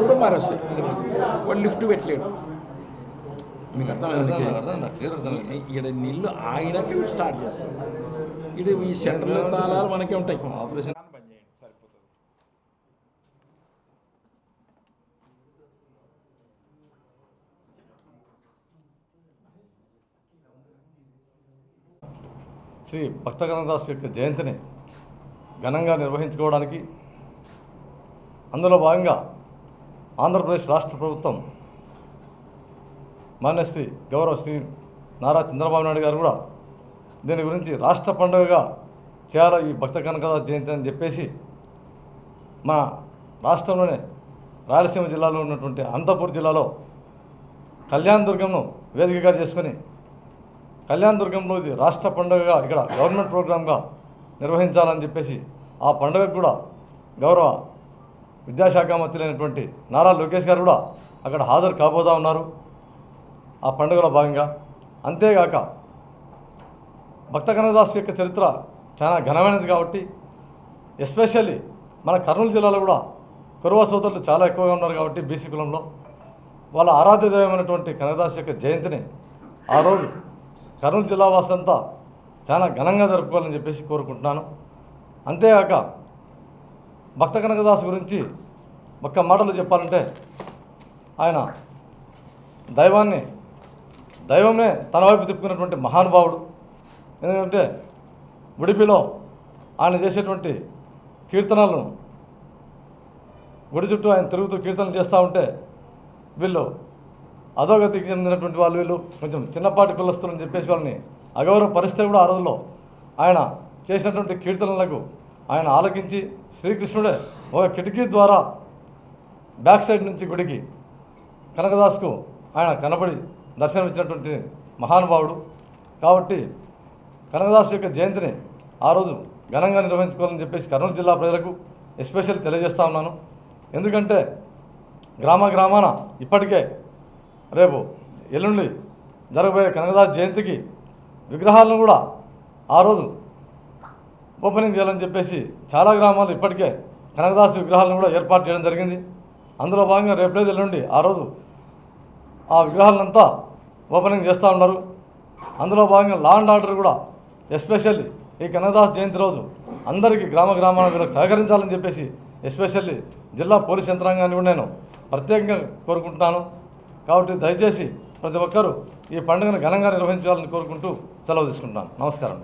కూడా మారొస్తాయి. వాడు లిఫ్ట్ పెట్టలేడు. మీకు అర్థమైంది? ఇక్కడ నీళ్ళు ఆగినాక స్టార్ట్ చేస్తాం. ఇక్కడ ఈ సెంటర్లో తాళాలు మనకే ఉంటాయి. ఆపరేషన్ పని చేయండి సరిపోతుంది. శ్రీ భక్త కనకదాసు యొక్క జయంతిని ఘనంగా నిర్వహించుకోవడానికి అందులో భాగంగా ఆంధ్రప్రదేశ్ రాష్ట్ర ప్రభుత్వం మాన్యశ్రీ గౌరవ శ్రీ నారా చంద్రబాబు నాయుడు గారు కూడా దీని గురించి రాష్ట్ర పండుగగా చేయాలి ఈ భక్త కనకదాసు జయంతి అని చెప్పేసి మా రాష్ట్రంలోనే రాయలసీమ జిల్లాలో ఉన్నటువంటి అనంతపూర్ జిల్లాలో కళ్యాణదుర్గంను వేదికగా చేసుకొని కళ్యాణదుర్గంలో ఇది రాష్ట్ర పండుగగా ఇక్కడ గవర్నమెంట్ ప్రోగ్రామ్గా నిర్వహించాలని చెప్పేసి ఆ పండుగకు కూడా గౌరవ విద్యాశాఖ మంత్రులైనటువంటి నారా లోకేష్ గారు కూడా అక్కడ హాజరు కాబోతా ఉన్నారు ఆ పండుగలో భాగంగా. అంతేగాక భక్త కనకదాసు యొక్క చరిత్ర చాలా ఘనమైనది కాబట్టి ఎస్పెషల్లీ మన కర్నూలు జిల్లాలో కూడా కురవ సోదరులు చాలా ఎక్కువగా ఉన్నారు కాబట్టి బీసీ కులంలో వాళ్ళ ఆరాధ్య దైవమైనటువంటి కనకదాసు యొక్క జయంతిని ఆ రోజు కర్నూలు జిల్లా వాసులంతా చాలా ఘనంగా జరుపుకోవాలని చెప్పేసి కోరుకుంటున్నాను. అంతేగాక భక్త కనకదాసు గురించి ఒక్క మాటలు చెప్పాలంటే ఆయన దైవమే తన వైపు తిప్పుకున్నటువంటి మహానుభావుడు. ఎందుకంటే ఉడిపిలో ఆయన చేసేటువంటి కీర్తనలను గుడి చుట్టూ ఆయన తిరుగుతూ కీర్తనలు చేస్తూ ఉంటే వీళ్ళు అధోగతికి చెందినటువంటి వాళ్ళు వీళ్ళు కొంచెం చిన్నపాటి కులస్తులని చెప్పేసి వాళ్ళని అగౌరవ పరిస్థితి కూడా ఆ రోజుల్లో ఆయన చేసినటువంటి కీర్తనలకు ఆయన ఆలకించి శ్రీకృష్ణుడే ఒక కిటికీ ద్వారా బ్యాక్ సైడ్ నుంచి గుడికి కనకదాసుకు ఆయన కనబడి దర్శనమిచ్చినటువంటి మహానుభావుడు. కాబట్టి కనకదాసు యొక్క జయంతిని ఆ రోజు ఘనంగా నిర్వహించుకోవాలని చెప్పేసి కర్నూలు జిల్లా ప్రజలకు ఎస్పెషల్ తెలియజేస్తూ ఉన్నాను. ఎందుకంటే గ్రామాన ఇప్పటికే రేపు ఎల్లుండి జరగబోయే కనకదాసు జయంతికి విగ్రహాలను కూడా ఆ రోజు ఓపెనింగ్ చేయాలని చెప్పేసి చాలా గ్రామాలు ఇప్పటికే కనకదాసు విగ్రహాలను కూడా ఏర్పాటు చేయడం జరిగింది. అందులో భాగంగా రేపు లేదు ఎల్లుండి ఆ రోజు ఆ విగ్రహాలంతా ఓపెనింగ్ చేస్తూ ఉన్నారు. అందులో భాగంగా లా అండ్ ఆర్డర్ కూడా ఎస్పెషల్లీ ఈ కనకదాసు జయంతి రోజు అందరికీ గ్రామాల వీళ్ళకి సహకరించాలని చెప్పేసి ఎస్పెషల్లీ జిల్లా పోలీస్ యంత్రాంగాన్ని కూడా నేను ప్రత్యేకంగా కోరుకుంటున్నాను. కాబట్టి దయచేసి ప్రతి ఒక్కరూ ఈ పండుగను ఘనంగా నిర్వహించాలని కోరుకుంటూ సెలవు తీసుకుంటున్నాను. నమస్కారం.